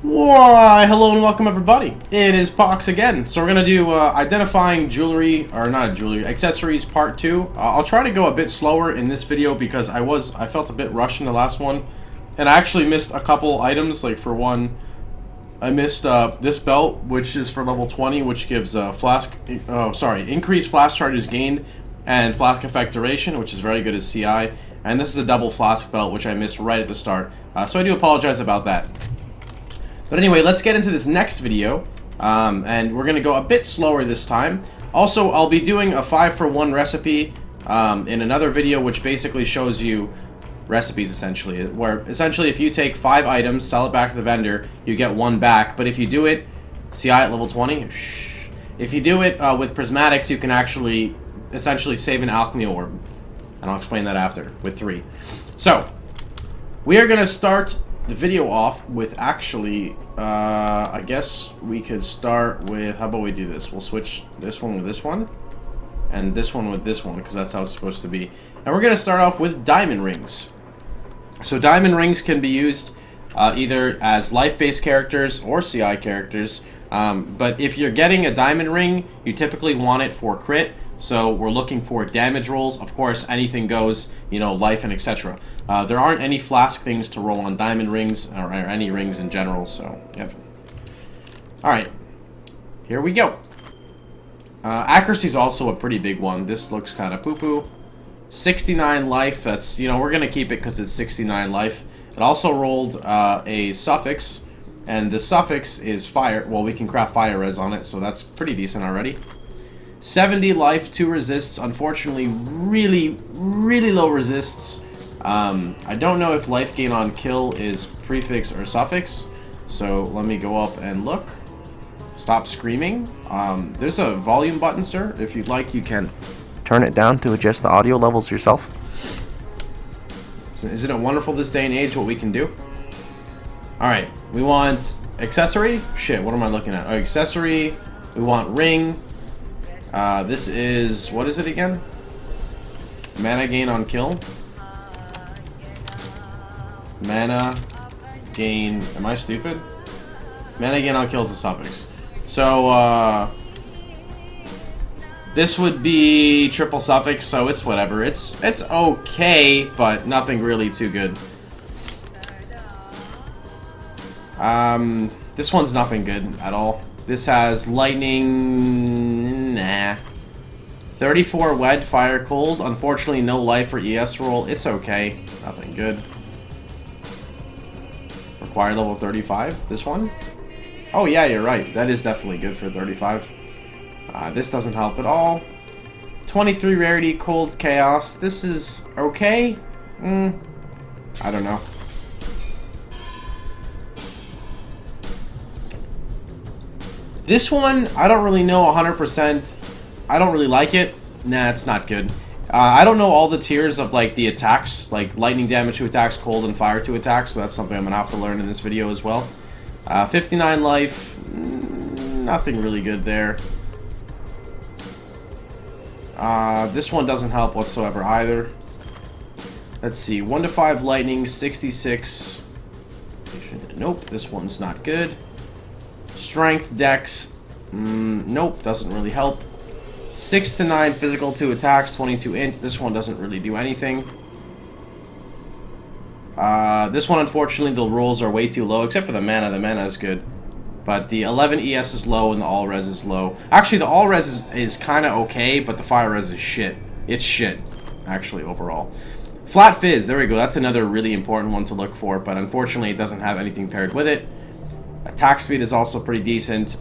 Why, hello and welcome everybody. It is Pohx again. So we're going to do identifying jewelry, or not jewelry, accessories part 2. I'll try to go a bit slower in this video because I felt a bit rushed in the last one. And I actually missed a couple items. Like for one, I missed this belt, which is for level 20, which gives increased flask charges gained and flask effect duration, which is very good as CI. And this is a double flask belt, which I missed right at the start. So I do apologize about that. But anyway, let's get into this next video, and we're going to go a bit slower this time. Also, I'll be doing a 5-for-1 recipe in another video, which basically shows you recipes, essentially. Where, essentially, if you take 5 items, sell it back to the vendor, you get 1 back. But if you do it, CI at level 20, if you do it with prismatics, you can actually, essentially, save an alchemy orb. And I'll explain that after, with 3. So, we are going to start the video off with actually, I guess we could start with, how about we do this? We'll switch this one with this one, and this one with this one, because that's how it's supposed to be. And we're going to start off with diamond rings. So diamond rings can be used either as life-based characters or CI characters. But if you're getting a diamond ring, you typically want it for crit. So we're looking for damage rolls. Of course, anything goes, you know, life and etc. There aren't any flask things to roll on diamond rings, or any rings in general, so, yep. Alright, here we go. Accuracy is also a pretty big one. This looks kind of poo-poo. 69 life, that's, you know, we're going to keep it because it's 69 life. It also rolled a suffix, and the suffix is fire. Well, we can craft fire res on it, so that's pretty decent already. 70 life, 2 resists. Unfortunately, really, really low resists. I don't know if life gain on kill is prefix or suffix. So let me go up and look. Stop screaming. There's a volume button, sir. If you'd like, you can turn it down to adjust the audio levels yourself. So isn't it wonderful this day and age what we can do? Alright, we want accessory. Shit, what am I looking at? Oh, accessory. We want ring. This is, what is it again? Mana gain on kill. Mana gain, am I stupid? Mana gain on kill is a suffix. So, this would be triple suffix, so it's whatever. It's okay, but nothing really too good. This one's nothing good at all. This has lightning, nah. 34 wed, fire cold. Unfortunately, no life or ES roll. It's okay. Nothing good. Required level 35. This one? Oh yeah, you're right. That is definitely good for 35. This doesn't help at all. 23 rarity, cold chaos. This is okay. I don't know. This one, I don't really know 100%. I don't really like it. Nah, it's not good. I don't know all the tiers of, like, the attacks. Like, lightning damage to attacks, cold and fire to attacks. So that's something I'm going to have to learn in this video as well. 59 life. Nothing really good there. This one doesn't help whatsoever either. Let's see. 1 to 5 lightning, 66. Nope, this one's not good. Strength, dex, nope, doesn't really help. 6 to 9 physical to attacks, 22 int. This one doesn't really do anything. This one, unfortunately, the rolls are way too low, except for the mana. The mana is good. But the 11 ES is low and the all res is low. Actually, the all res is kind of okay, but the fire res is shit. It's shit, actually, overall. Flat fizz, there we go. That's another really important one to look for, but unfortunately, it doesn't have anything paired with it. Attack speed is also pretty decent.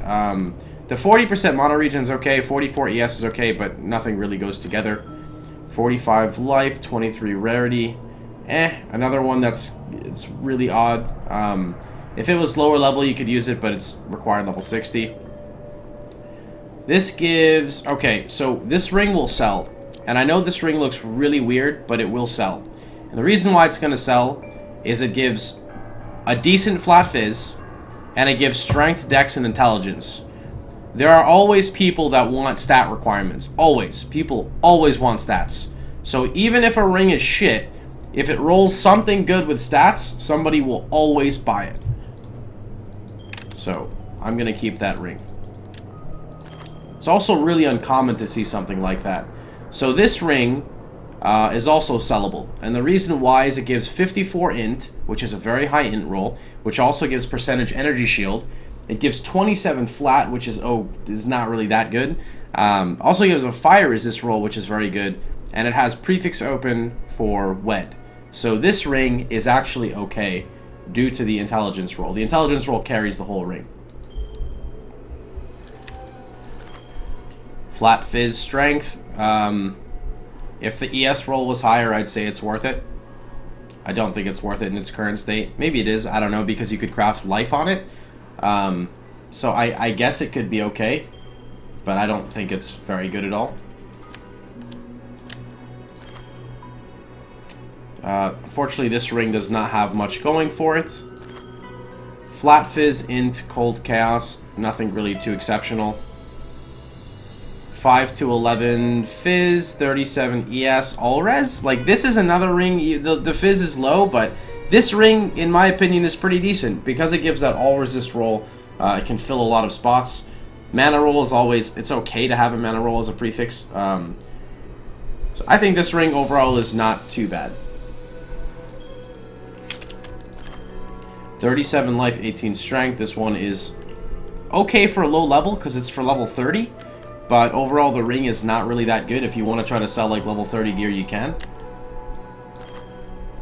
The 40% mono region is okay. 44 ES is okay, but nothing really goes together. 45 life, 23 rarity. Another one it's really odd. If it was lower level, you could use it, but it's required level 60. This gives... Okay, so this ring will sell. And I know this ring looks really weird, but it will sell. And the reason why it's going to sell is it gives a decent flat fizz, and it gives strength, dex, and intelligence. There are always people that want stat requirements. Always. People always want stats. So even if a ring is shit, if it rolls something good with stats, somebody will always buy it. So I'm going to keep that ring. It's also really uncommon to see something like that. So this ring is also sellable. And the reason why is it gives 54 int, which is a very high int roll, which also gives percentage energy shield. It gives 27 flat, which is not really that good. Also gives a fire resist roll, which is very good. And it has prefix open for wed. So this ring is actually okay due to the intelligence roll. The intelligence roll carries the whole ring. Flat fizz strength. If the ES roll was higher, I'd say it's worth it. I don't think it's worth it in its current state. Maybe it is, I don't know, because you could craft life on it. So I guess it could be okay, but I don't think it's very good at all. Unfortunately, this ring does not have much going for it. Flat fizz, int, cold chaos, nothing really too exceptional. 5 to 11 fizz, 37 ES, all res. Like, this is another ring. The fizz is low, but this ring, in my opinion, is pretty decent because it gives that all resist roll. It can fill a lot of spots. Mana roll is always, it's okay to have a mana roll as a prefix. So I think this ring overall is not too bad. 37 life, 18 strength. This one is okay for a low level because it's for level 30. But overall, the ring is not really that good. If you want to try to sell like level 30 gear, you can.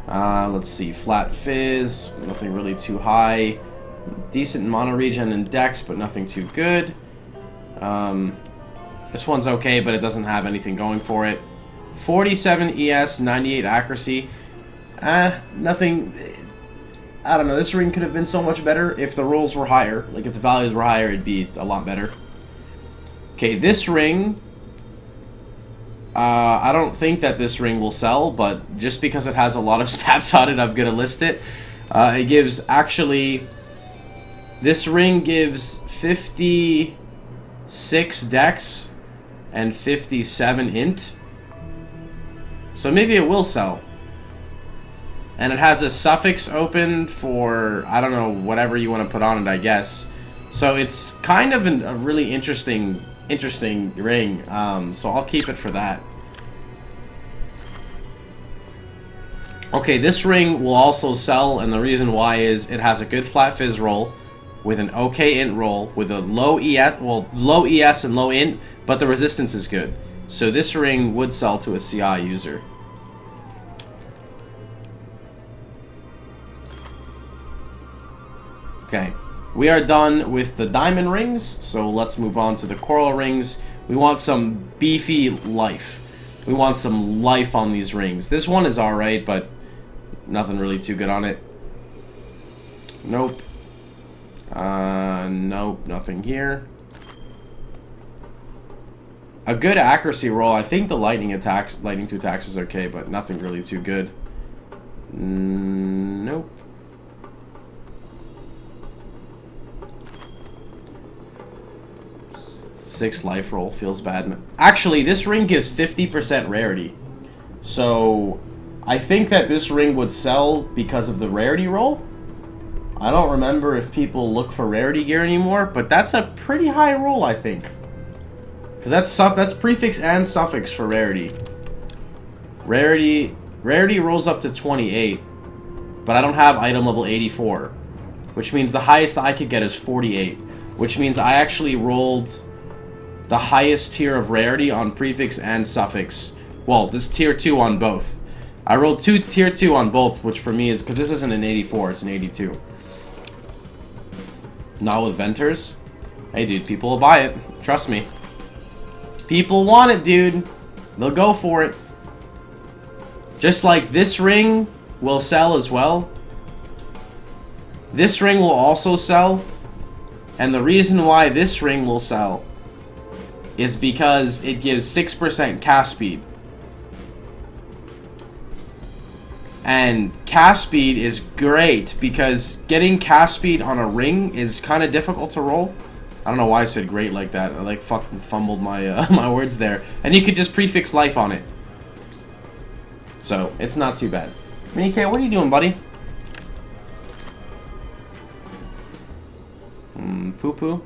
Let's see. Flat fizz. Nothing really too high. Decent mono regen and dex, but nothing too good. This one's okay, but it doesn't have anything going for it. 47 ES, 98 accuracy. Nothing... I don't know, this ring could have been so much better if the rolls were higher. Like, if the values were higher, it'd be a lot better. Okay, this ring... I don't think that this ring will sell, but just because it has a lot of stats on it, I'm going to list it. It gives, actually... This ring gives 56 dex and 57 int. So maybe it will sell. And it has a suffix open for, I don't know, whatever you want to put on it, I guess. So it's kind of a really interesting ring. So I'll keep it for that. Okay, this ring will also sell, and the reason why is it has a good flat fizz roll with an okay int roll with a low ES, well, low ES and low int, but the resistance is good. So this ring would sell to a CI user. Okay, we are done with the diamond rings, so let's move on to the coral rings. We want some beefy life. We want some life on these rings. This one is alright, but nothing really too good on it. Nope. Nope, nothing here. A good accuracy roll. I think the lightning 2 attacks is okay, but nothing really too good. Nope. Six life roll feels bad. Actually, this ring gives 50% rarity. So, I think that this ring would sell because of the rarity roll. I don't remember if people look for rarity gear anymore, but that's a pretty high roll, I think. Because that's prefix and suffix for rarity. Rarity rolls up to 28, but I don't have item level 84, which means the highest I could get is 48, which means I actually rolled the highest tier of rarity on prefix and suffix. Well, this tier 2 on both. I rolled tier 2 on both, which for me is, because this isn't an 84, it's an 82. Not with Venters. Hey dude, people will buy it. Trust me. People want it, dude. They'll go for it. Just like this ring will sell as well. This ring will also sell. And the reason why this ring will sell is because it gives 6% cast speed. And cast speed is great because getting cast speed on a ring is kind of difficult to roll. I don't know why I said great like that. I like fucking fumbled my my words there. And you could just prefix life on it. So, it's not too bad. Minike, what are you doing, buddy? Poo Poo.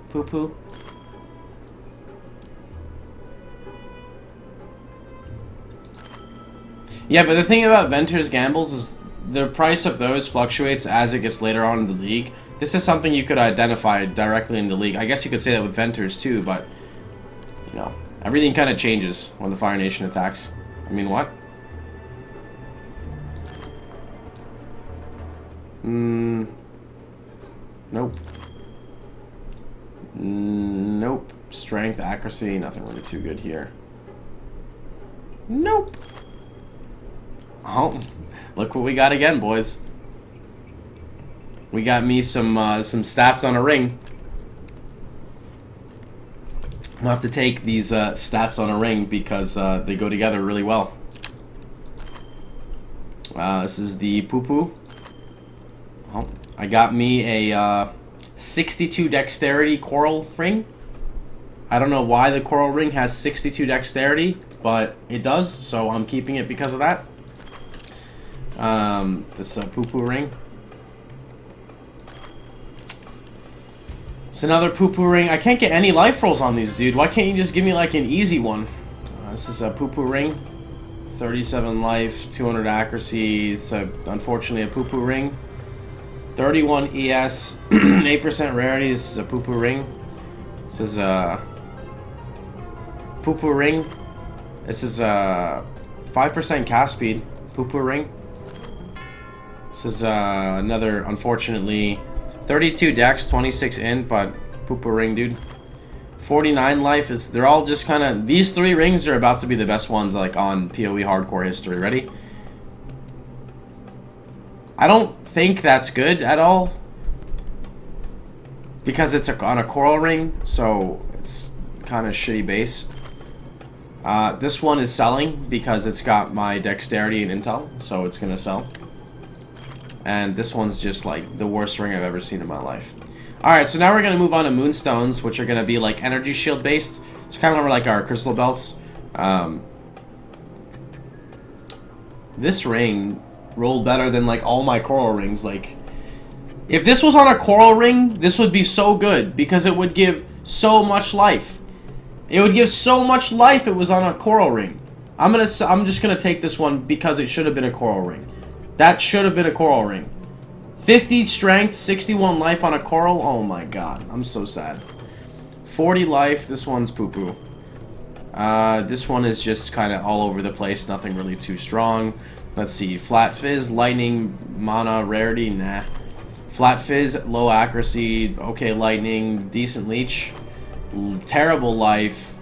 Poo Poo. Yeah, but the thing about Venter's Gambles is the price of those fluctuates as it gets later on in the league. This is something you could identify directly in the league. I guess you could say that with Venters too, but, you know, everything kind of changes when the Fire Nation attacks. I mean, what? Nope. Nope. Strength, accuracy, nothing really too good here. Nope. Oh, look what we got again, boys. We got me some stats on a ring. I'll have to take these stats on a ring because they go together really well. This is the Poo Poo. Oh, I got me a 62 dexterity coral ring. I don't know why the coral ring has 62 dexterity, but it does, so I'm keeping it because of that. This Poo Poo ring. It's another Poo Poo ring. I can't get any life rolls on these, dude. Why can't you just give me like an easy one? This is a Poo Poo ring. 37 life, 200 accuracy. It's unfortunately a Poo Poo ring. 31 ES, 8% rarity. This is a Poo Poo ring. This is a Poo Poo ring. This is a 5% cast speed. Poo Poo ring. This is another, unfortunately, 32 dex, 26 int, but Poo Poo ring, dude. 49 life is, they're all just kind of, these three rings are about to be the best ones, like, on PoE hardcore history. Ready? I don't think that's good at all, because it's on a coral ring, so it's kind of shitty base. This one is selling because it's got my dexterity and intel, so it's gonna sell. And this one's just like the worst ring I've ever seen in my life. Alright, so now we're gonna move on to Moonstones, which are gonna be like energy shield based. It's kind of like our crystal belts. This ring rolled better than like all my coral rings. Like, if this was on a coral ring, this would be so good because it would give so much life. It would give so much life if it was on a coral ring. I'm just gonna take this one because it should have been a coral ring. That should have been a coral ring. 50 strength, 61 life on a coral. Oh my god, I'm so sad. 40 life. This one's Poo Poo. This one is just kind of all over the place. Nothing really too strong. Let's see. Flat Fizz, Lightning, Mana, Rarity. Nah. Flat Fizz, low accuracy. Okay, Lightning, decent leech. Terrible life.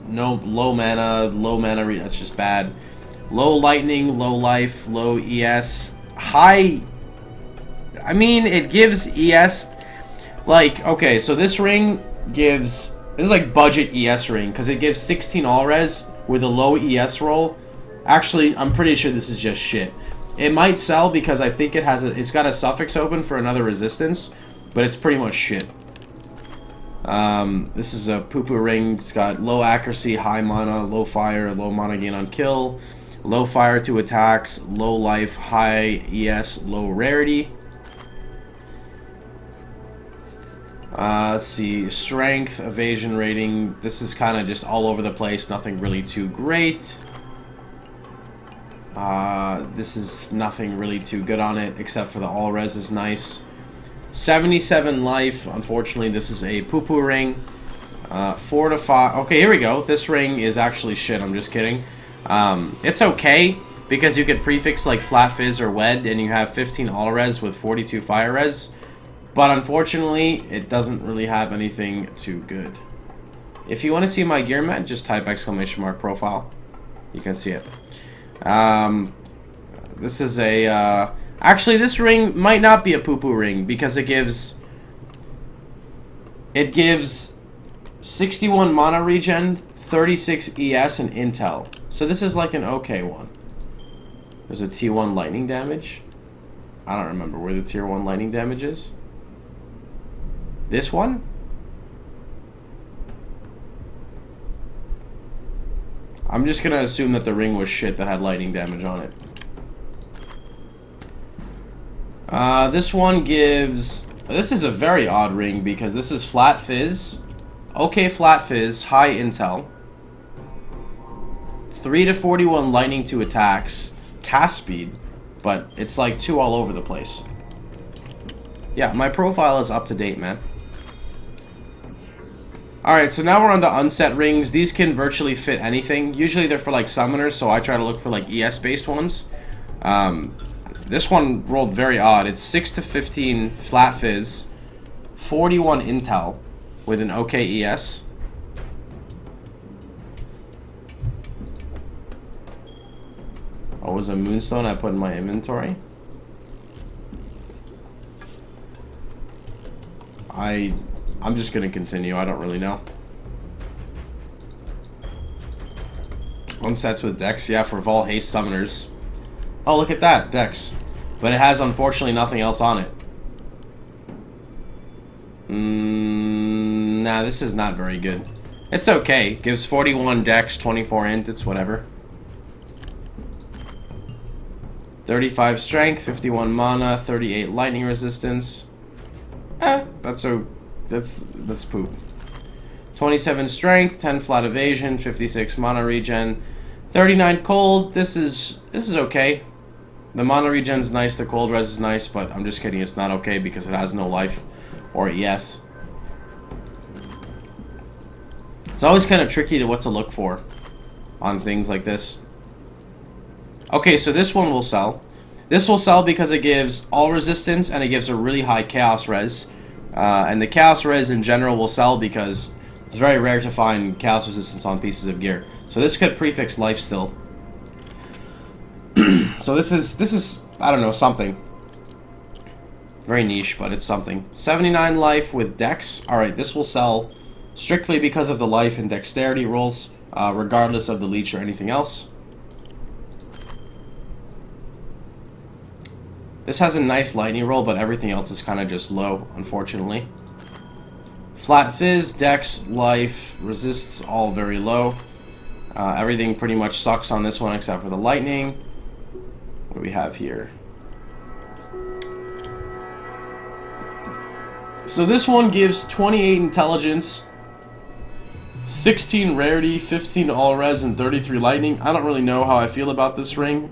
No, low mana. That's just bad. Low lightning, low life, low ES. High, I mean, it gives ES. Like, okay, so this ring gives, this is like budget ES ring, because it gives 16 all-res with a low ES roll. Actually, I'm pretty sure this is just shit. It might sell because I think it has it's got a suffix open for another resistance, but it's pretty much shit. This is a Poo Poo ring. It's got low accuracy, high mana, low fire, low mana gain on kill, low fire to attacks, low life, high ES, low rarity. Let's see, strength, evasion rating. This is kind of just all over the place. Nothing really too great. This is nothing really too good on it, except for the all res is nice. 77 life. Unfortunately, this is a Poo Poo ring. 4 to 5. Okay, here we go. This ring is actually shit. I'm just kidding. It's okay because you could prefix like Flat Fizz or Wed, and you have 15 all res with 42 fire res. But unfortunately, it doesn't really have anything too good. If you want to see my gear mat, just type ! profile. You can see it. This is a actually, this ring might not be a Poo Poo ring because it gives 61 mana regen, 36 ES, and intel. So this is like an okay one. There's a T1 lightning damage. I don't remember where the tier 1 lightning damage is. This one? I'm just gonna assume that the ring was shit that had lightning damage on it. This one gives... This is a very odd ring because this is flat fizz. Okay, flat fizz, high intel. 3 to 41 lightning to attacks. Cast speed. But it's like 2 all over the place. Yeah, my profile is up to date, man. Alright, so now we're on to unset rings. These can virtually fit anything. Usually they're for like summoners, so I try to look for like ES based ones. This one rolled very odd. It's 6 to 15 flat fizz, 41 intel with an okay ES. Oh, was a moonstone I put in my inventory? I'm just gonna continue. I don't really know. One sets with Dex, yeah, for Vol Haste Summoners. Oh, look at that, Dex. But it has, unfortunately, nothing else on it. Nah, this is not very good. It's okay. Gives 41 Dex, 24 Int, it's whatever. 35 Strength, 51 Mana, 38 Lightning Resistance. That's poop. 27 Strength, 10 Flat Evasion, 56 Mana Regen, 39 Cold. This is okay. The Mana Regen's nice, the Cold Res is nice, but I'm just kidding, it's not okay because it has no life or ES. It's always kind of tricky to what to look for on things like this. Okay, so this one will sell. This will sell because it gives all resistance and it gives a really high Chaos Res. And the Chaos Res in general will sell because it's very rare to find Chaos Resistance on pieces of gear. So this could prefix life still. So this is I don't know, something. Very niche, but it's something. 79 life with Dex. Alright, this will sell strictly because of the life and dexterity rolls, regardless of the leech or anything else. This has a nice lightning roll, but everything else is kind of just low, unfortunately. Flat Fizz, Dex, Life, Resists, all very low. Everything pretty much sucks on this one except for the lightning. What do we have here? So this one gives 28 intelligence, 16 rarity, 15 all res, and 33 lightning. I don't really know how I feel about this ring.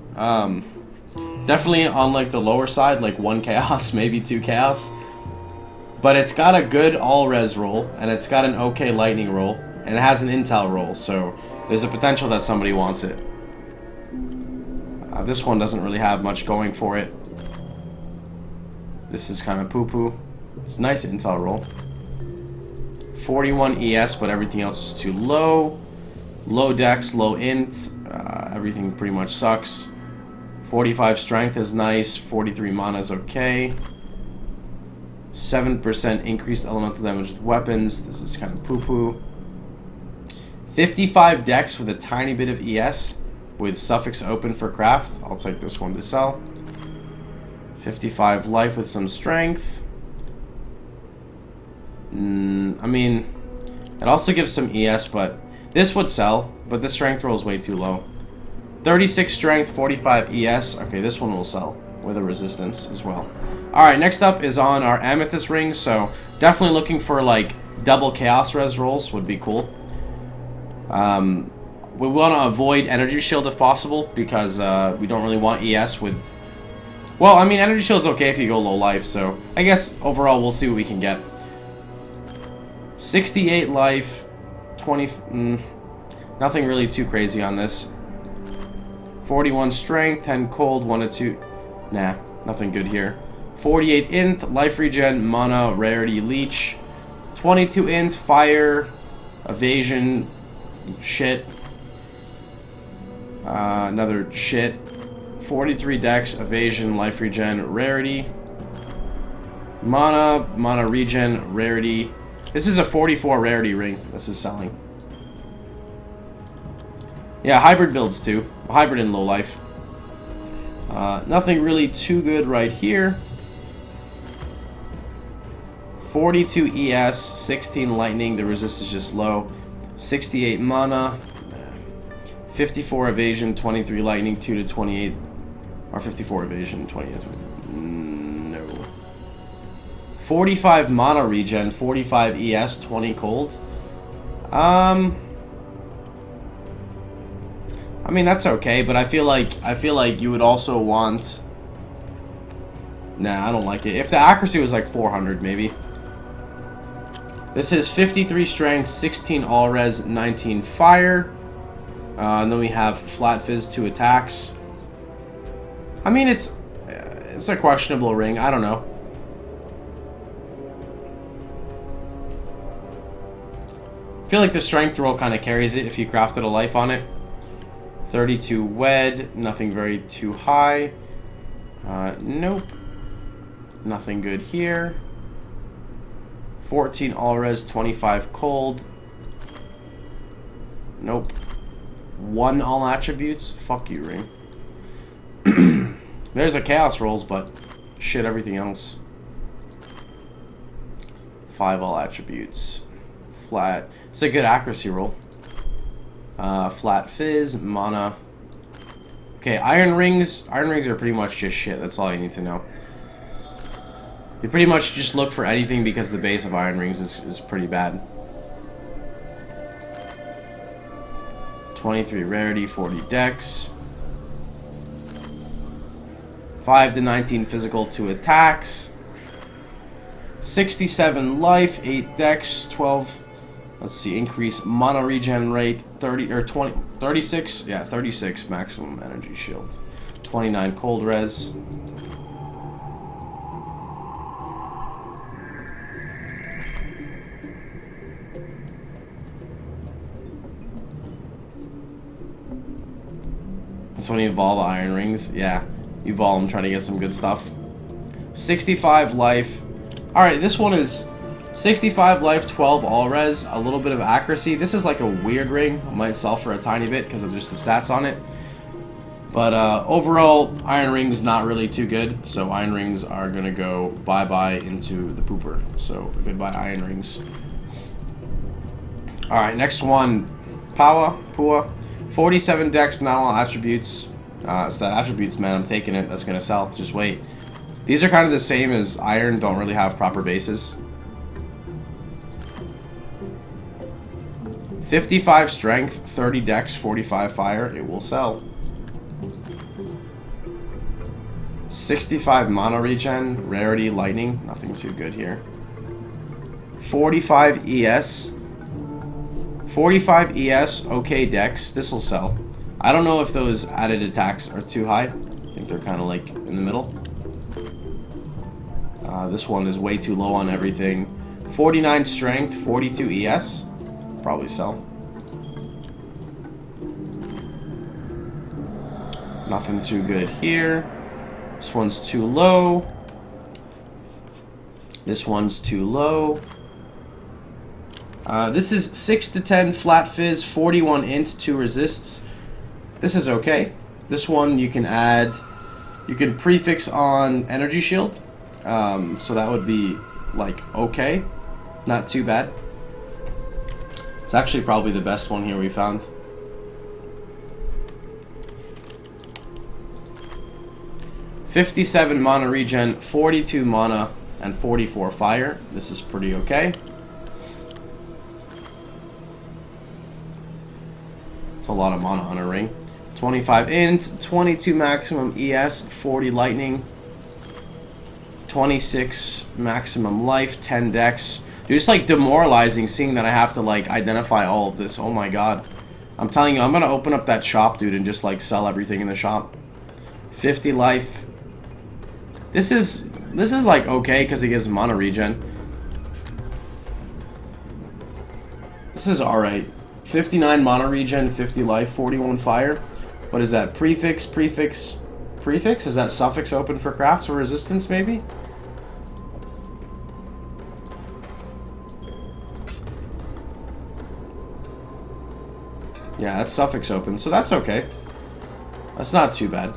Definitely on like the lower side, like 1 chaos, maybe 2 chaos. But it's got a good all res roll, and it's got an okay lightning roll, and it has an intel roll, so there's a potential that somebody wants it. This one doesn't really have much going for it. This is kind of poo-poo. It's a nice intel roll. 41 ES, but everything else is too low. Low dex, low int. Everything pretty much sucks. 45 strength is nice. 43 mana is okay. 7% increased elemental damage with weapons. This is kind of poo-poo. 55 dex with a tiny bit of ES with suffix open for craft. I'll take this one to sell. 55 life with some strength. I mean, it also gives some ES, but this would sell, but the strength roll is way too low. 36 strength, 45 ES. Okay, this one will sell with a resistance as well. Alright, next up is on our amethyst rings, so definitely looking for like double chaos res rolls would be cool. We want to avoid energy shield if possible because we don't really want ES with... Well, I mean, energy shield is okay if you go low life, so I guess overall we'll see what we can get. 68 life, 20... nothing really too crazy on this. 41 strength, 10 cold, 1 to 2... Nah, nothing good here. 48 int, life regen, mana, rarity, leech. 22 int, fire, evasion, shit. Another shit. 43 dex, evasion, life regen, rarity. Mana regen, rarity. This is a 44 rarity ring. This is selling. Yeah, hybrid builds too. Hybrid in low life. Nothing really too good right here. 42 ES, 16 lightning. The resist is just low. 68 mana. 54 evasion, 23 lightning, 2 to 28. Or 54 evasion, 28 to 23. 45 mana regen, 45 ES, 20 cold. I mean, that's okay, but I feel like you would also want... Nah, I don't like it. If the accuracy was like 400, maybe. This is 53 strength, 16 all res, 19 fire. And then we have flat fizz, 2 attacks. I mean, it's a questionable ring. I don't know. I feel like the strength roll kind of carries it if you crafted a life on it. 32 wed, nothing very too high. Nope. Nothing good here. 14 all res, 25 cold. Nope. 1 all attributes. Fuck you, ring. There's a chaos rolls, but shit everything else. 5 all attributes. Flat. It's a good accuracy roll. Flat fizz, mana. Okay, iron rings. Iron rings are pretty much just shit. That's all you need to know. You pretty much just look for anything because the base of iron rings is pretty bad. 23 rarity, 40 dex. 5 to 19 physical, 2 attacks. 67 life, 8 dex, 12. Let's see, increase mana regen rate, 30 or 20, 36. Yeah, 36 maximum energy shield. 29 cold res. That's when you evolve iron rings. Yeah, you evolve them trying to get some good stuff. 65 life. Alright, this one is 65 life, 12 all res, a little bit of accuracy. This is like a weird ring. It might sell for a tiny bit because of just the stats on it. But overall, iron rings not really too good. So iron rings are going to go bye-bye into the pooper. So goodbye iron rings. Alright, next one. Pua. 47 dex, not all attributes. It's that attributes, man. I'm taking it. That's going to sell. Just wait. These are kind of the same as iron. Don't really have proper bases. 55 strength, 30 dex, 45 fire. It will sell. 65 mana regen, rarity, lightning. Nothing too good here. 45 ES. 45 ES, okay dex. This will sell. I don't know if those added attacks are too high. I think they're kind of like in the middle. This one is way too low on everything. 49 strength, 42 ES. Probably sell. Nothing too good here. This one's too low. This one's too low. This is 6 to 10 flat fizz, 41 int, 2 resists. This is okay. This one you can add, you can prefix on energy shield. So that would be like okay. Not too bad. It's actually probably the best one here we found. $57 mana regen, 42 mana, and 44 fire. This is pretty okay. It's a lot of mana on a ring. 25 int, 22 maximum ES, 40 lightning, 26 maximum life, 10 dex. Dude, it's like demoralizing seeing that I have to like identify all of this. Oh my god. I'm telling you, I'm gonna open up that shop, dude, and just like sell everything in the shop. 50 life. This is like okay because it gives mana regen. This is alright. 59 mana regen, 50 life, 41 fire. What is that? Prefix? Is that suffix open for crafts or resistance maybe? Yeah, that's suffix open, so that's okay. That's not too bad.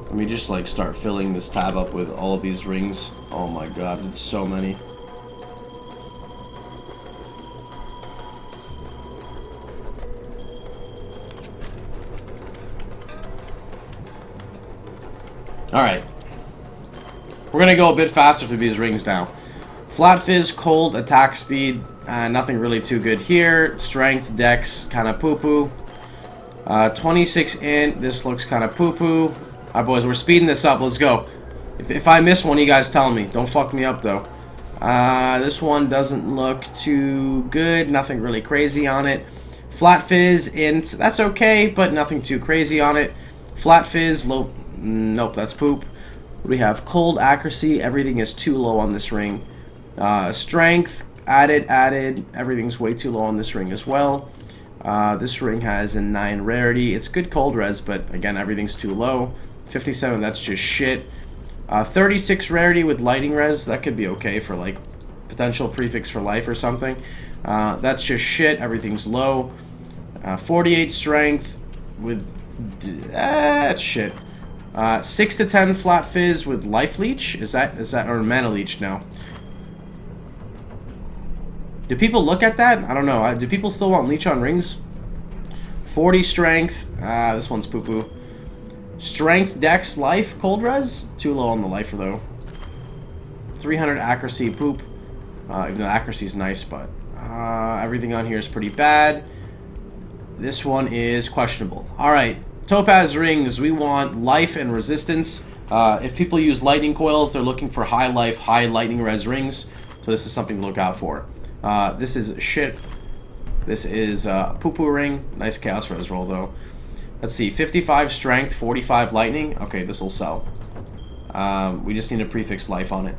Let me just like start filling this tab up with all of these rings. Oh my god, it's so many. Alright. We're gonna go a bit faster through these rings now. Flat Fizz, Cold, Attack Speed. Nothing really too good here. Strength, Dex, kind of poo-poo. 26 int. This looks kind of poo-poo. Alright, boys, we're speeding this up. Let's go. If I miss one, you guys tell me. Don't fuck me up, though. This one doesn't look too good. Nothing really crazy on it. Flat Fizz, int. That's okay, but nothing too crazy on it. Flat Fizz, low. Nope, that's poop. We have Cold, Accuracy. Everything is too low on this ring. Strength, added. Everything's way too low on this ring as well. This ring has a 9 rarity. It's good cold res, but again, everything's too low. 57, that's just shit. 36 rarity with lightning res. That could be okay for like potential prefix for life or something. That's just shit. Everything's low. 48 strength with that's shit. 6 to 10 Flat Fizz with life leech. Is that or mana leech now? Do people look at that? I don't know. Do people still want leech on rings? 40 strength. This one's poo-poo. Strength, Dex, Life, Cold Res. Too low on the Lifer, though. 300 accuracy, poop. Even though accuracy is nice, but everything on here is pretty bad. This one is questionable. Alright. Topaz rings. We want life and resistance. If people use lightning coils, they're looking for high life, high lightning res rings. So this is something to look out for. This is shit. This is poo-poo ring. Nice chaos res roll, though. Let's see. 55 strength, 45 lightning. Okay, this will sell. We just need to prefix life on it.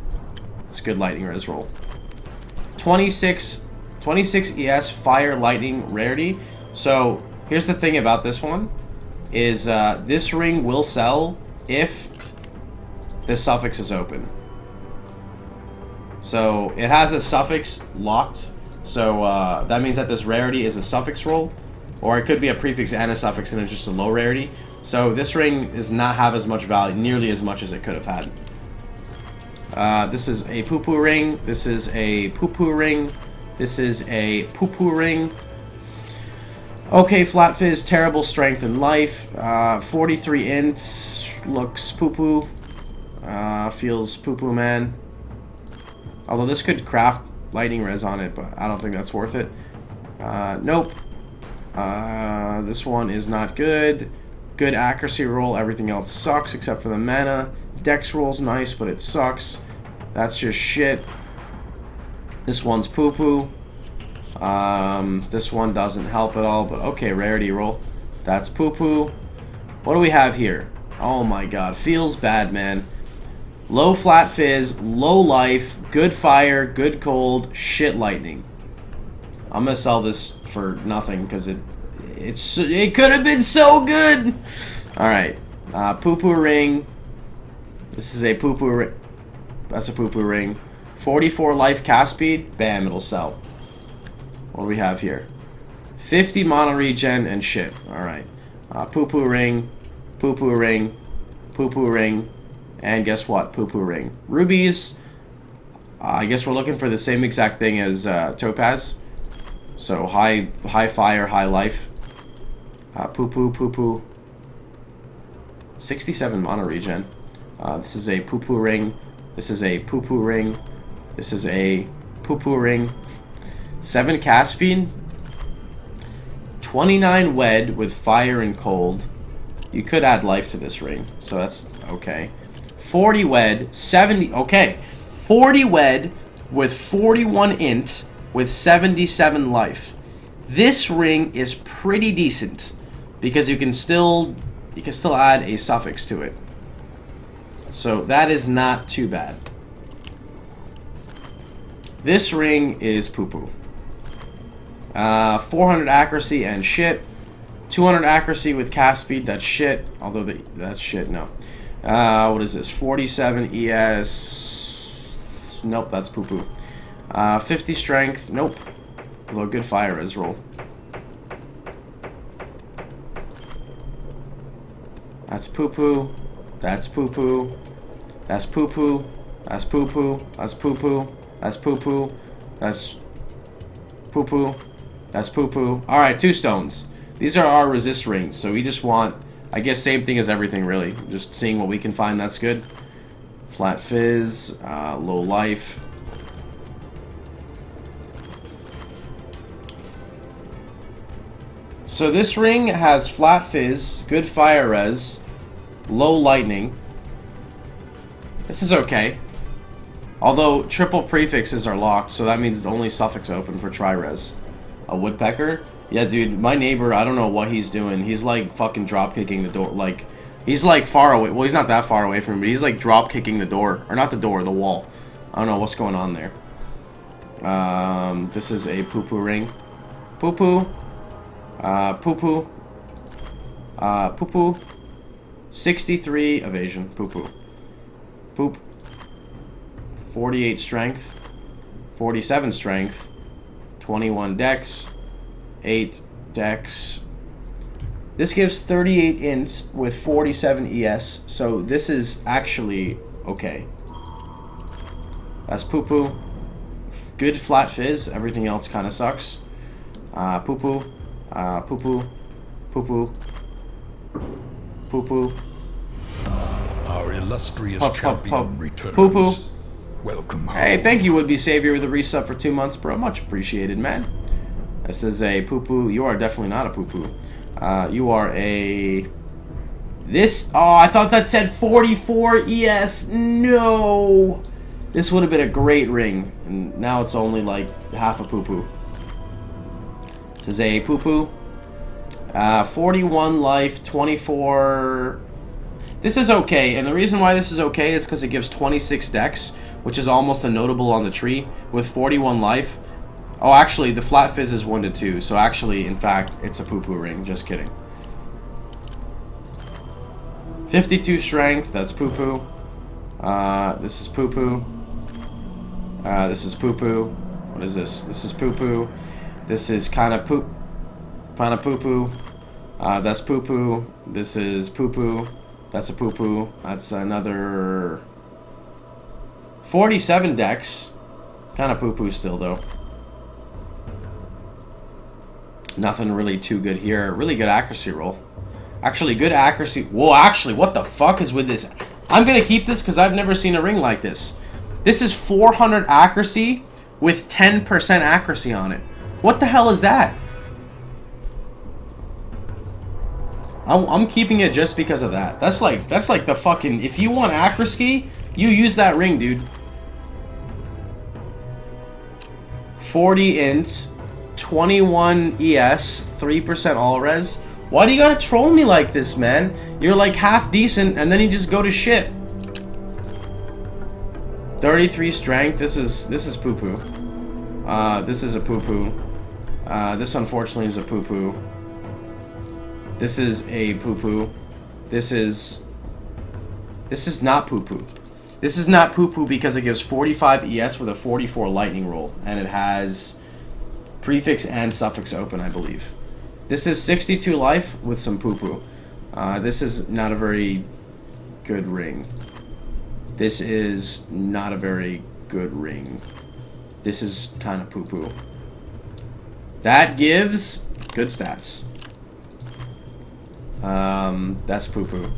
It's good lightning res roll. 26 ES fire lightning rarity. So here's the thing about this one is this ring will sell if the suffix is open. So it has a suffix locked, so that means that this rarity is a suffix roll, or it could be a prefix and a suffix and it's just a low rarity. So this ring does not have as much value, nearly as much as it could have had. This is a poo-poo ring. This is a poo-poo ring. This is a poo-poo ring. Okay, Flat Fizz, terrible strength and life. 43 int, looks poo-poo. Feels poo-poo, man. Although this could craft lightning res on it, but I don't think that's worth it. Nope. This one is not good. Good accuracy roll. Everything else sucks except for the mana. Dex roll's nice, but it sucks. That's just shit. This one's poo-poo. This one doesn't help at all, but okay, rarity roll. That's poo-poo. What do we have here? Oh my god. Feels bad, man. Low Flat Fizz, low life, good fire, good cold, shit lightning. I'm gonna sell this for nothing because it could have been so good. All right, poo-poo ring. This is a poo-poo ring. That's a poo-poo ring. 44 life cast speed. Bam, it'll sell. What do we have here? 50 mana regen and shit. All right, poo-poo ring, poo-poo ring, poo-poo ring. And guess what? Poo-poo ring. Rubies. I guess we're looking for the same exact thing as Topaz. So high fire, high life. Poo-poo, poo-poo. 67 mana regen. This is a poo-poo ring. This is a poo-poo ring. This is a poo-poo ring. 7 cast speed. 29 wed with fire and cold. You could add life to this ring, so that's okay. 40 wed, 70, okay. 40 wed with 41 int with 77 life. This ring is pretty decent because you can still add a suffix to it. So that is not too bad. This ring is poo-poo. 400 accuracy and shit. 200 accuracy with cast speed, that's shit. Although that's shit, no. What is this? 47 ES. Nope, that's poo-poo. 50 strength. Nope. Although good fire res roll. That's poo-poo. That's poo-poo. That's poo-poo. That's poo-poo. That's poo-poo. That's poo-poo. That's poo-poo. That's poo-poo. Alright, 2 stones. These are our resist rings, so we just want I guess same thing as everything, really. Just seeing what we can find, that's good. Flat Fizz, low life. So this ring has Flat Fizz, good Fire Res, low Lightning. This is okay. Although triple prefixes are locked, so that means only suffix open for Tri-Res. A Woodpecker? Yeah, dude, my neighbor, I don't know what he's doing. He's like fucking drop kicking the door. Like, he's like far away. Well, he's not that far away from me, but he's like drop kicking the door. Or not the door, the wall. I don't know what's going on there. This is a poo-poo ring. Poo-poo. Poo-poo. Poo-poo. 63 evasion. Poo-poo. Poop. 48 strength. 47 strength. 21 dex. 8 dex. This gives 38 int with 47 ES, so this is actually okay. That's poo-poo. Good Flat Fizz, everything else kind of sucks. Poo-poo. Poo-poo. Poo-poo. Poo-poo. Our illustrious champion returns. Poo-poo. Welcome home. Hey, thank you, Would-Be Savior, with the resub for 2 months, bro. Much appreciated, man. This is a poo-poo. You are definitely not a poo-poo. You are a... This... Oh, I thought that said 44 ES. No! This would have been a great ring. And now it's only like half a poo-poo. This is a poo-poo. 41 life, 24... This is okay, and the reason why this is okay is because it gives 26 dex, which is almost a notable on the tree, with 41 life. Oh, actually, the Flat Fizz is 1 to 2, so actually, in fact, it's a poo-poo ring. Just kidding. 52 strength, that's poo-poo. This is poo-poo. This is poo-poo. What is this? This is poo-poo. This is kind of poop. Kind of poo-poo. That's poo-poo. This is poo-poo. That's a poo-poo. That's another 47 dex. Kind of poo-poo still, though. Nothing really too good here. Really good accuracy roll. Actually, good accuracy. Whoa, actually, what the fuck is with this? I'm going to keep this because I've never seen a ring like this. This is 400 accuracy with 10% accuracy on it. What the hell is that? I'm keeping it just because of that. That's like the fucking... If you want accuracy, you use that ring, dude. 40 int, 21 ES, 3% all res. Why do you gotta troll me like this, man? You're like half decent, and then you just go to shit. 33 strength. This is poo-poo. This is a poo-poo. This unfortunately is a poo-poo. This is a poo-poo. This is not poo-poo. This is not poo-poo because it gives 45 ES with a 44 lightning roll, and it has prefix and suffix open, I believe. This is 62 life with some poo-poo. This is not a very good ring. This is not a very good ring. This is kind of poo-poo. That gives good stats. That's poo-poo.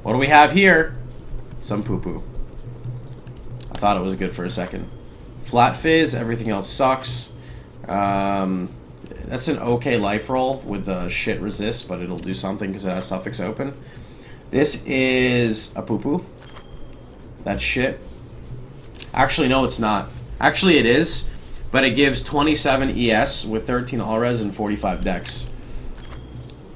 What do we have here? Some poo-poo. I thought it was good for a second. Flat Fizz, everything else sucks. That's an okay life roll with a shit resist, but it'll do something because it has suffix open. This is a poo-poo. That's shit. Actually, no, it's not. Actually, it is, but it gives 27 ES with 13 all-res and 45 dex.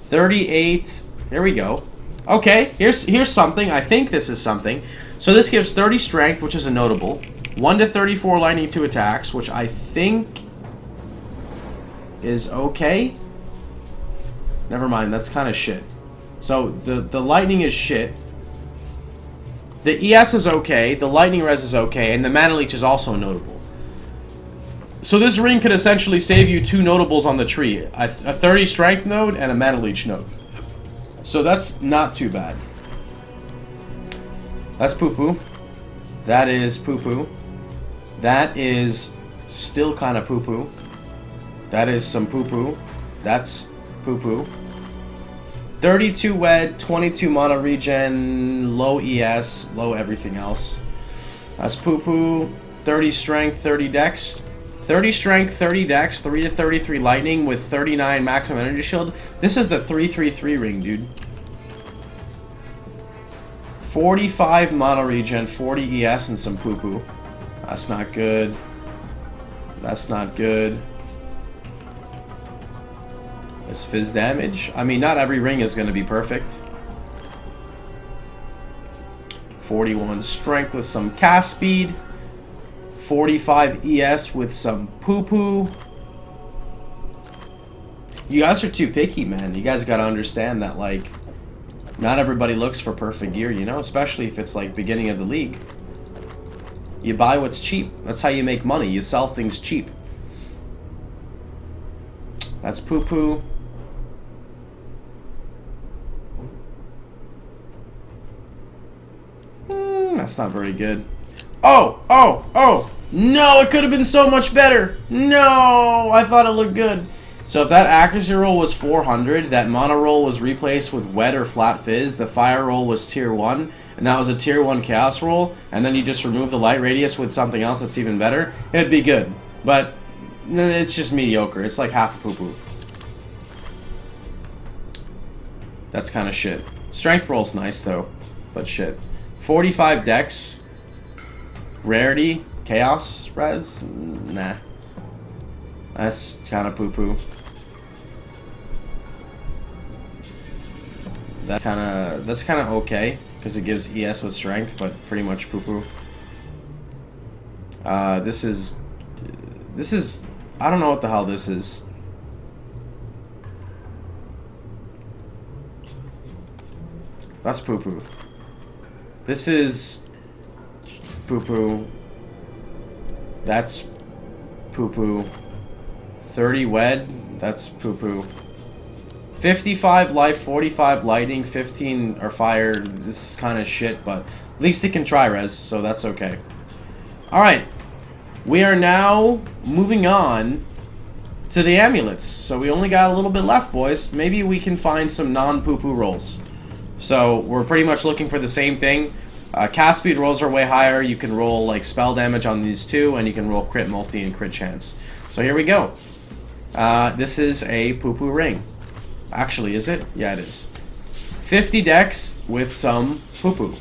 38. Here we go. Okay, here's something. I think this is something. So this gives 30 strength, which is a notable. 1 to 34 lightning 2 attacks, which I think is okay. Never mind, that's kind of shit. So the lightning is shit. The ES is okay, the lightning res is okay, and the mana leech is also notable. So this ring could essentially save you 2 notables on the tree. A 30 strength node and a mana leech node. So that's not too bad. That's poo-poo. That is poo-poo. That is still kind of poo-poo. That is some poo-poo. That's poo-poo. 32 wed, 22 mana regen, low ES, low everything else. That's poo-poo. 30 strength, 30 dex. 30 strength, 30 dex, 3 to 33 lightning with 39 maximum energy shield. This is the 3/3/3 ring, dude. 45 mana regen, 40 ES, and some poo-poo. That's not good. That's not good. It's fizz damage. I mean, not every ring is going to be perfect. 41 strength with some cast speed. 45 ES with some poo-poo. You guys are too picky, man. You guys got to understand that, like, not everybody looks for perfect gear, you know? Especially if it's, like, beginning of the league. You buy what's cheap. That's how you make money. You sell things cheap. That's poo-poo. That's not very good. Oh! Oh! Oh! No! It could have been so much better! No! I thought it looked good. So if that accuracy roll was 400, that mana roll was replaced with wet or flat fizz, the fire roll was tier 1, and that was a tier 1 chaos roll, and then you just remove the light radius with something else that's even better, it'd be good. But it's just mediocre. It's like half a poo-poo. That's kind of shit. Strength roll's nice though, but shit. 45 dex. Rarity. Chaos res? Nah. That's kind of poo-poo. That's kind of okay because it gives ES with strength, but pretty much poo-poo. This is I don't know what the hell this is. That's poo-poo. This is poo-poo. That's poo-poo. 30 wed. That's poo-poo. 55 life, 45 lightning, 15 or fire. This is kind of shit, but at least it can try res, so that's okay. Alright. We are now moving on to the amulets. So we only got a little bit left, boys. Maybe we can find some non-poo-poo rolls. So we're pretty much looking for the same thing. Cast speed rolls are way higher. You can roll like spell damage on these two, and you can roll crit multi and crit chance. So here we go. This is a poo-poo ring. Actually, is it? Yeah, it is. 50 dex with some poo-poo.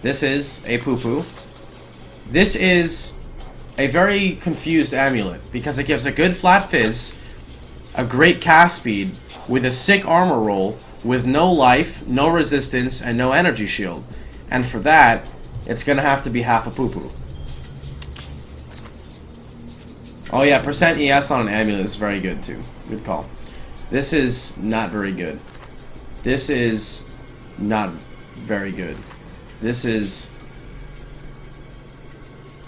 This is a poo-poo. This is a very confused amulet because it gives a good flat fizz, a great cast speed, with a sick armor roll, with no life, no resistance, and no energy shield. And for that, it's gonna have to be half a poo-poo. Oh yeah, percent ES on an amulet is very good too. Good call. This is not very good. This is not very good. This is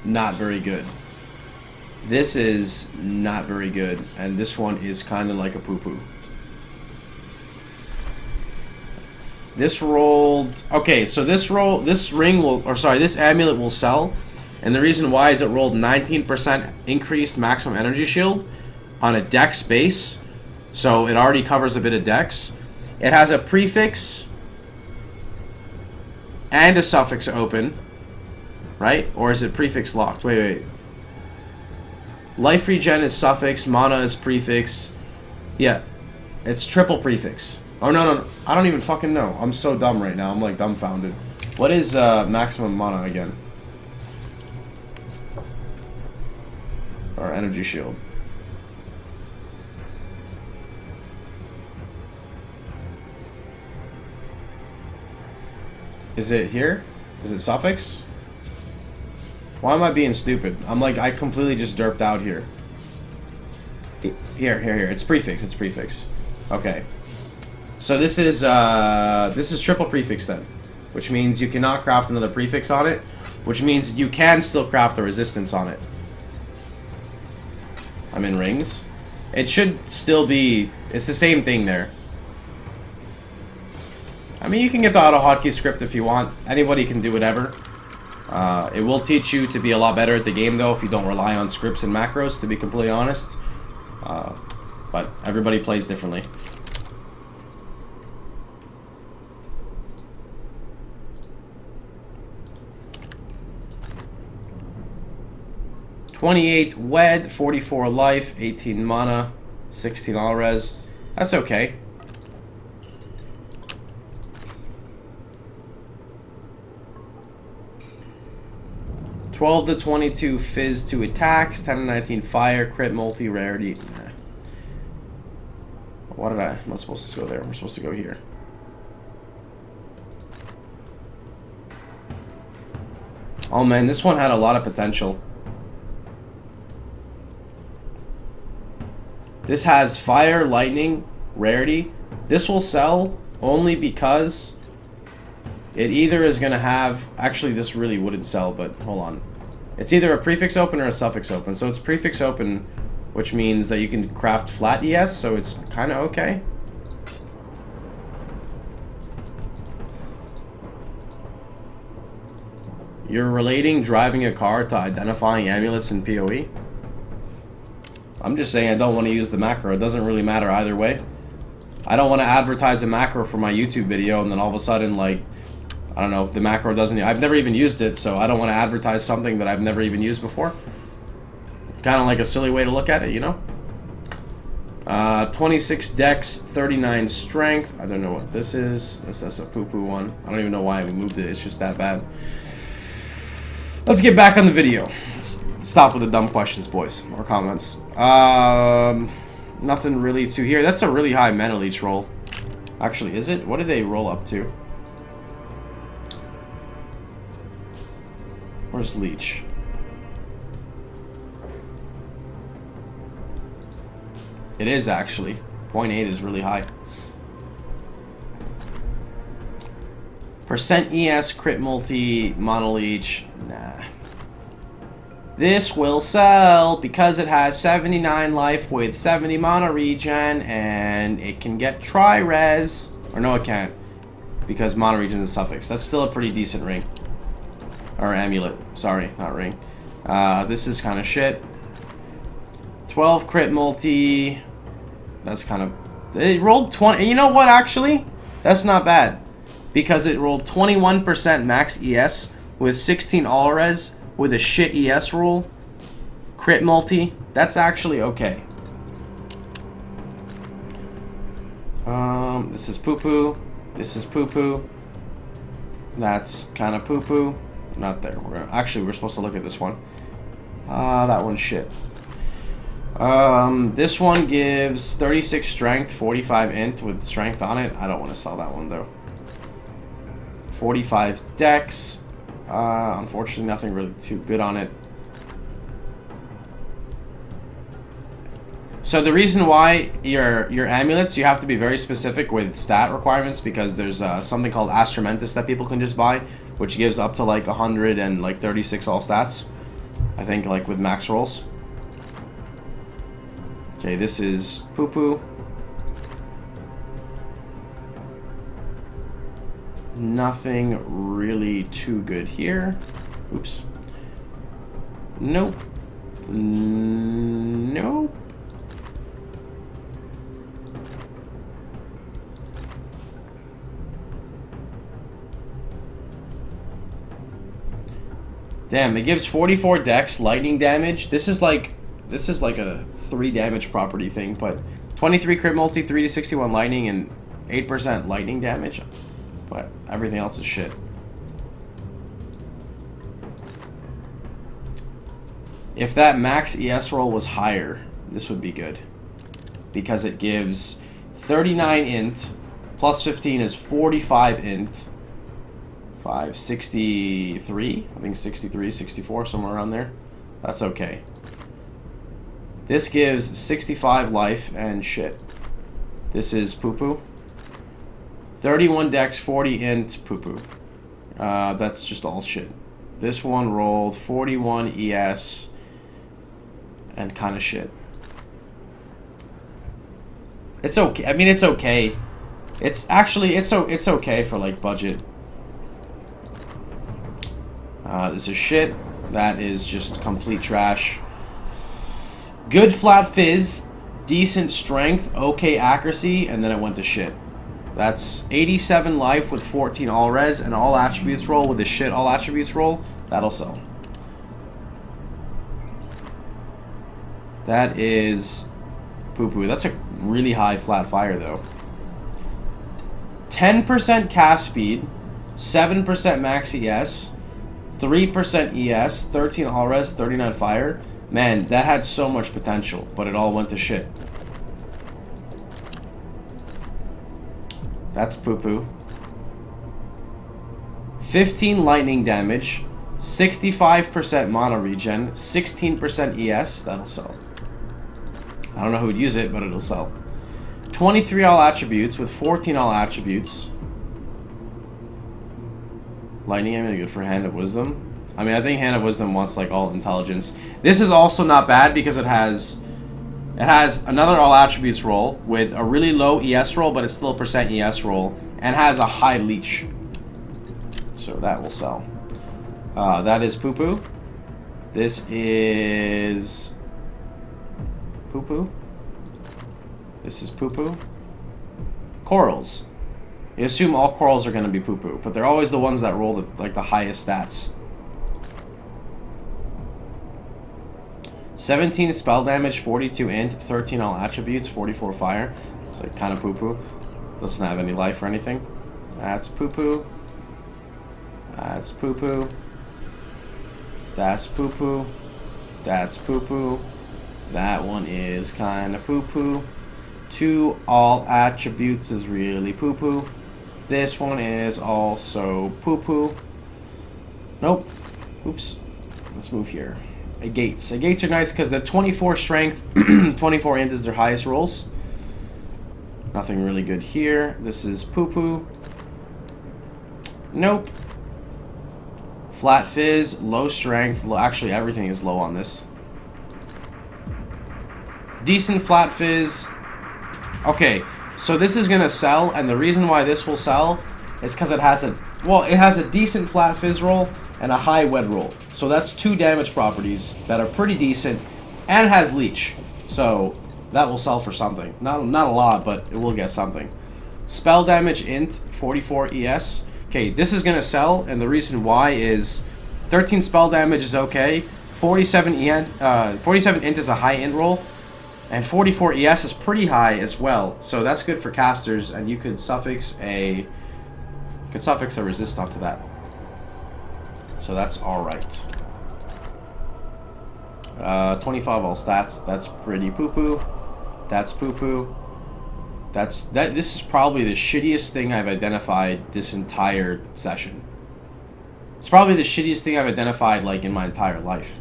not very good. This is not very good. And this one is kind of like a poo-poo. This rolled... Okay, so this ring will... Or sorry, this amulet will sell. And the reason why is it rolled 19% increased maximum energy shield on a dex base. So it already covers a bit of dex. It has a prefix and a suffix open. Right? Or is it prefix locked? Wait. Life regen is suffix. Mana is prefix. Yeah. It's triple prefix. Oh, no. I don't even fucking know. I'm so dumb right now. I'm like dumbfounded. What is maximum mana again? Or energy shield. Is it here? Is it suffix? Why am I being stupid? I'm like, I completely just derped out here. Here. It's prefix. Okay. So this is triple prefix then. Which means you cannot craft another prefix on it. Which means you can still craft a resistance on it. I'm in rings. It should still be... It's the same thing there. I mean, you can get the auto hotkey script if you want. Anybody can do whatever. It will teach you to be a lot better at the game, though, if you don't rely on scripts and macros, to be completely honest. But everybody plays differently. 28 Wed, 44 life, 18 mana, 16 all res. That's okay. $12 to 22 Fizz, 2 attacks, 10 to 19 Fire, crit multi, rarity. Nah. What did I'm not supposed to go there. We're supposed to go here. Oh man, this one had a lot of potential. This has Fire, Lightning, Rarity. This will sell only because it either is going to have... Actually, this really wouldn't sell, but hold on. It's either a prefix open or a suffix open. So it's prefix open, which means that you can craft flat ES, so it's kind of okay. You're relating driving a car to identifying amulets in PoE? I'm just saying I don't want to use the macro. It doesn't really matter either way. I don't want to advertise a macro for my YouTube video and then all of a sudden, like, I don't know, the macro doesn't... I've never even used it, so I don't want to advertise something that I've never even used before. Kind of like a silly way to look at it, you know? 26 dex, 39 strength. I don't know what this is. That's a poo-poo one. I don't even know why we moved it. It's just that bad. Let's get back on the video. Let's stop with the dumb questions, boys, or comments. Nothing really to here. That's a really high mana leech roll. Actually, is it? What did they roll up to? Where's leech? It is actually. 0.8 is really high. Percent ES, crit multi, mono leech. Nah. This will sell because it has 79 life with 70 mana regen, and it can get tri-res. Or no, it can't. Because mono regen is a suffix. That's still a pretty decent ring. Or amulet. Sorry, not ring. This is kind of shit. 12 crit multi. That's kind of... It rolled 20... You know what, actually? That's not bad. Because it rolled 21% max ES with 16 all res with a shit ES roll. Crit multi. That's actually okay. This is poo-poo. This is poo-poo. That's kind of poo-poo. Not there. We're supposed to look at this one. That one's shit. This one gives 36 strength, 45 int with strength on it. I don't want to sell that one though. 45 dex. Unfortunately, nothing really too good on it. So the reason why your amulets, you have to be very specific with stat requirements, because there's something called Astromentus that people can just buy, which gives up to like 136 all stats. I think, like with max rolls. Okay, this is poo-poo. Nothing really too good here. Oops. Nope. Nope. Damn, it gives 44 dex, lightning damage. This is like a 3 damage property thing, but 23 crit multi, 3 to 61 lightning, and 8% lightning damage. But everything else is shit. If that max ES roll was higher, this would be good. Because it gives 39 int, plus 15 is 45 int. 63, I think 63, 64, somewhere around there. That's okay. This gives 65 life and shit. This is poo-poo. 31 dex, 40 int, poo-poo. That's just all shit. This one rolled 41 ES and kind of shit. It's okay. I mean, it's okay. It's actually, it's okay for like budget. This is shit. That is just complete trash. Good flat fizz, decent strength, okay accuracy, and then it went to shit. That's 87 life with 14 all res and all attributes roll with a shit all attributes roll. That'll sell. That is poo-poo. That's a really high flat fire, though. 10% cast speed, 7% max ES, 3% ES, 13 all res, 39 fire. Man, that had so much potential, but it all went to shit. That's poo-poo. 15 lightning damage, 65% mono regen, 16% ES. That'll sell. I don't know who would use it, but it'll sell. 23 all attributes with 14 all attributes. Lightning ammo good for Hand of Wisdom. I mean, I think Hand of Wisdom wants like all intelligence. This is also not bad because it has another all attributes roll with a really low ES roll, but it's still a percent ES roll, and has a high leech. So that will sell. That is poo-poo. This is poo-poo. This is poo-poo. Corals. You assume all corals are going to be poo-poo, but they're always the ones that roll the highest stats. 17 spell damage, 42 int, 13 all attributes, 44 fire. It's like kind of poo-poo. Doesn't have any life or anything. That's poo-poo. That's poo-poo. That's poo-poo. That's poo-poo. That one is kind of poo-poo. 2 all attributes is really poo-poo. This one is also poo-poo. Nope. Oops. Let's move here. Gates. Gates are nice because the 24 strength, 24 int is their highest rolls. Nothing really good here. This is poo-poo. Nope. Flat fizz, low strength. Actually, everything is low on this. Decent flat fizz. Okay, so this is gonna sell, and the reason why this will sell is because it has a decent flat fizz roll and a high wed roll. So that's 2 damage properties that are pretty decent, and has leech. So that will sell for something. Not a lot, but it will get something. Spell damage int 44 ES. Okay, this is gonna sell, and the reason why is 13 spell damage is okay. 47 int is a high int roll. And 44 ES is pretty high as well, so that's good for casters, and you could suffix a resist onto that. So that's alright. 25 all stats, that's pretty poo-poo. That's poo-poo. This is probably the shittiest thing I've identified this entire session. It's probably the shittiest thing I've identified like in my entire life.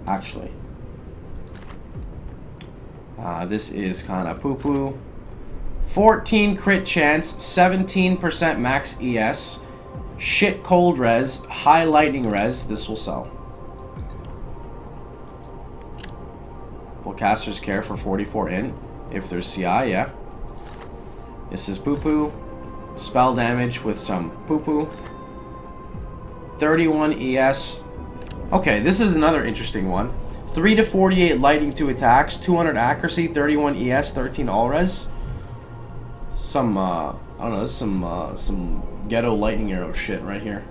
Actually. This is kind of poo-poo. 14 crit chance, 17% max ES, shit cold res, high lightning res. This will sell. Will casters care for 44 int? If there's CI, yeah. This is poo-poo. Spell damage with some poo-poo. 31 ES. Okay, this is another interesting one. 3 to 48 lightning to attacks, 200 accuracy, 31 ES, 13 all res. Some I don't know, this is some ghetto lightning arrow shit right here.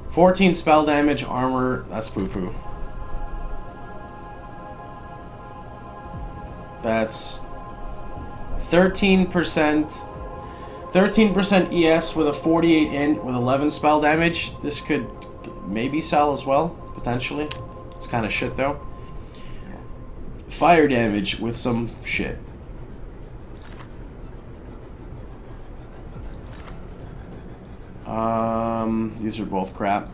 14 spell damage, armor, that's poo-poo. That's 13% ES with a 48 int with 11 spell damage. This could maybe sell as well, potentially. It's kind of shit though. Fire damage with some shit. These are both crap.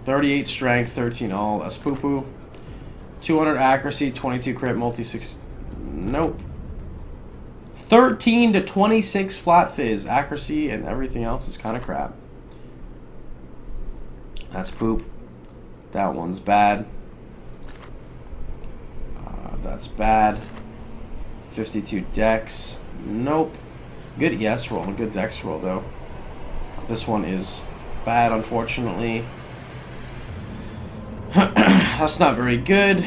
38 strength, 13 all, that's poo-poo. 200 accuracy, 22 crit, multi-6. Nope. 13 to 26 flat fizz. Accuracy and everything else is kind of crap. That's poop. That one's bad. That's bad. 52 dex. Nope. Good ES roll. Good dex roll, though. This one is bad, unfortunately. That's not very good.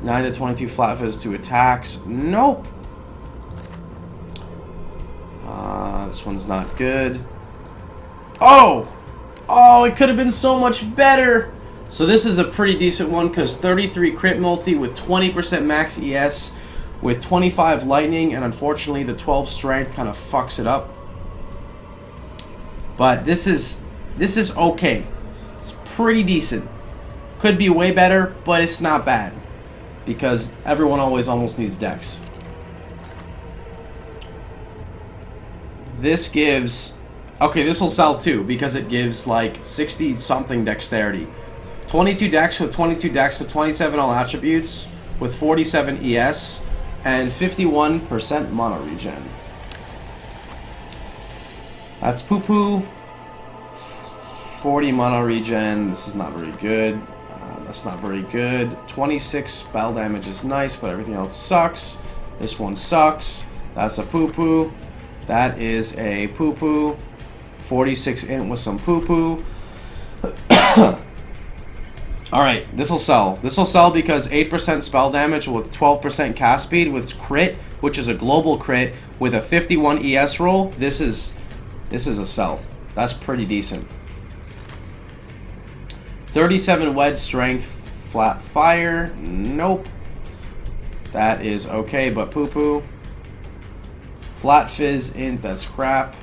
9 to 22 flat fizz to attacks. Nope. This one's not good. Oh! Oh, it could have been so much better. So this is a pretty decent one because 33 crit multi with 20% max ES with 25 lightning, and unfortunately the 12 strength kind of fucks it up. But this is okay. It's pretty decent. Could be way better, but it's not bad because everyone always almost needs dex. This gives, okay, this will sell too because it gives like 60 something dexterity. 22 dex with 22 dex with 27 all attributes with 47 ES and 51% mono regen. That's poo poo. 40 mono regen. This is not very good. That's not very good. 26 spell damage is nice, but everything else sucks. This one sucks. That's a poo poo. That is a poo poo. 46 int with some poo poo. Alright, this will sell. This will sell because 8% spell damage with 12% cast speed with crit, which is a global crit, with a 51 ES roll. This is a sell. That's pretty decent. 37 wedge strength, flat fire. Nope. That is okay, but poo poo. Flat fizz int, that's crap.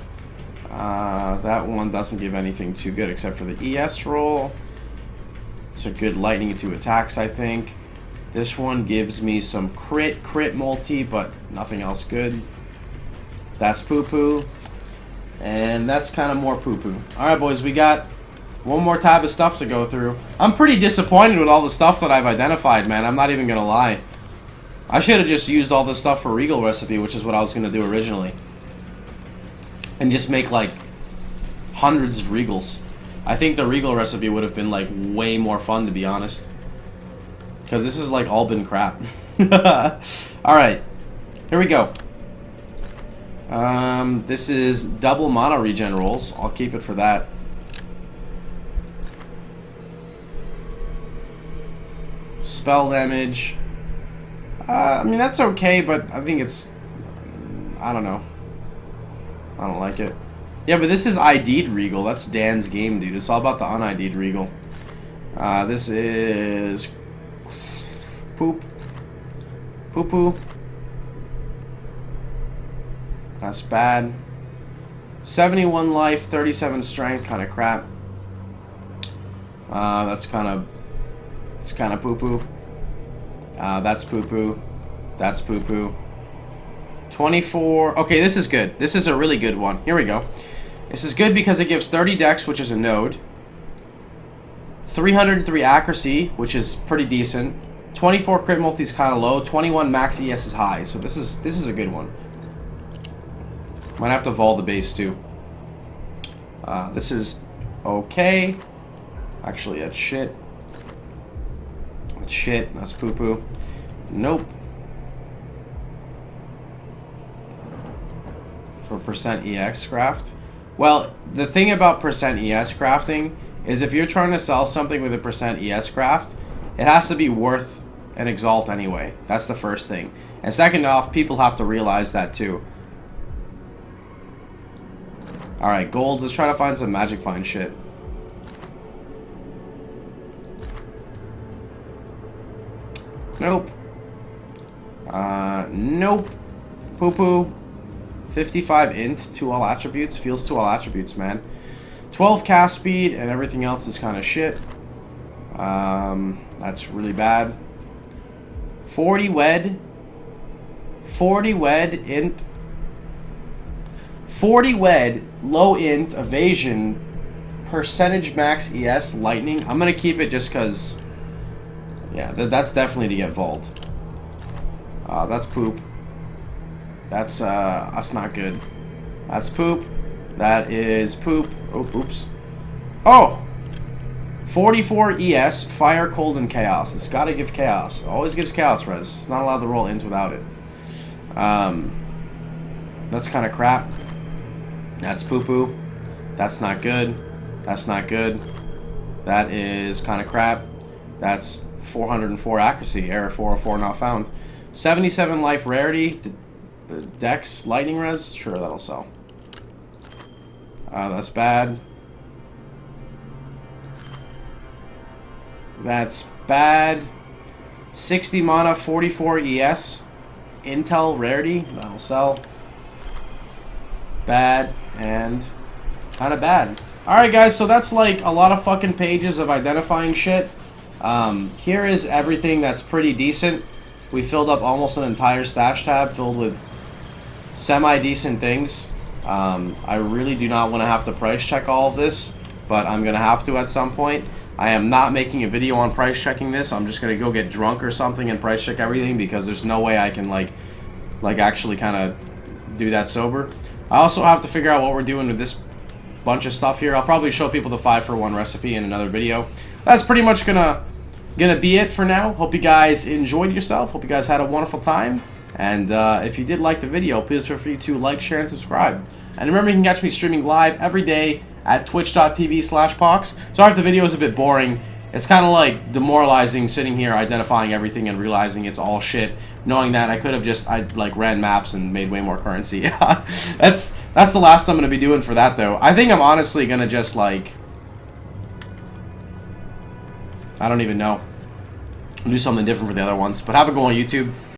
That one doesn't give anything too good except for the ES roll. It's a good lightning into attacks, I think. This one gives me some crit multi, but nothing else good. That's poo poo. And that's kind of more poo poo. Alright, boys, we got one more tab of stuff to go through. I'm pretty disappointed with all the stuff that I've identified, man. I'm not even gonna lie. I should have just used all this stuff for Regal recipe, which is what I was gonna do originally. And just make like hundreds of Regals. I think the Regal recipe would have been like way more fun, to be honest. Because this is like all been crap. Alright. Here we go. This is double mono regen rolls. I'll keep it for that. Spell damage. I mean, that's okay, but I think it's... I don't know. I don't like it. Yeah, but this is ID'd Regal. That's Dan's game, dude. It's all about the un-ID'd Regal. This is... Poop. Poo-poo. That's bad. 71 life, 37 strength, kind of crap. That's kind of... It's kind of poo-poo. That's poo-poo. That's poo-poo. 24... Okay, this is good. This is a really good one. Here we go. This is good because it gives 30 dex, which is a node. 303 accuracy, which is pretty decent. 24 crit multi is kind of low. 21 max ES is high. So this is a good one. Might have to vol the base too. This is okay. Actually, that's shit. That's shit. That's poo-poo. Nope. For percent EX craft. Well, the thing about percent ES crafting is if you're trying to sell something with a percent ES craft, it has to be worth an exalt anyway. That's the first thing. And second off, people have to realize that too. Alright, golds. Let's try to find some magic find shit. Nope. Nope. Poo-poo. 55 int to all attributes. Feels to all attributes, man. 12 cast speed and everything else is kind of shit. That's really bad. 40 wed. 40 wed int. 40 wed, low int, evasion, percentage max ES, lightning. I'm going to keep it just because, yeah, that's definitely to get vault. That's poop. That's not good. That's poop. That is poop. Oh, oops. Oh! 44 ES, fire, cold, and chaos. It's got to give chaos. It always gives chaos res. It's not allowed to roll int without it. That's kind of crap. That's poo-poo. That's not good. That's not good. That is kind of crap. That's 404 accuracy. Error 404 not found. 77 life rarity. Dex lightning res. Sure, that'll sell. That's bad. That's bad. 60 mana, 44 ES. Intel rarity. That'll sell. Bad and kind of bad. Alright guys, so that's like a lot of fucking pages of identifying shit. Here is everything that's pretty decent. We filled up almost an entire stash tab filled with semi-decent things. I really do not want to have to price check all of this, but I'm going to have to at some point. I am not making a video on price checking this. I'm just going to go get drunk or something and price check everything because there's no way I can like actually kind of do that sober. I also have to figure out what we're doing with this bunch of stuff here. I'll probably show people the 5-for-1 recipe in another video. That's pretty much gonna be it for now. Hope you guys enjoyed yourself. Hope you guys had a wonderful time. And if you did like the video, please feel free to like, share, and subscribe. And remember, you can catch me streaming live every day at twitch.tv/Pohx. Sorry if the video is a bit boring. It's kind of like demoralizing sitting here identifying everything and realizing it's all shit, knowing that I could have just like ran maps and made way more currency. That's the last I'm going to be doing for that though. I think I'm honestly going to just like, I don't even know, do something different for the other ones. But have a go on YouTube.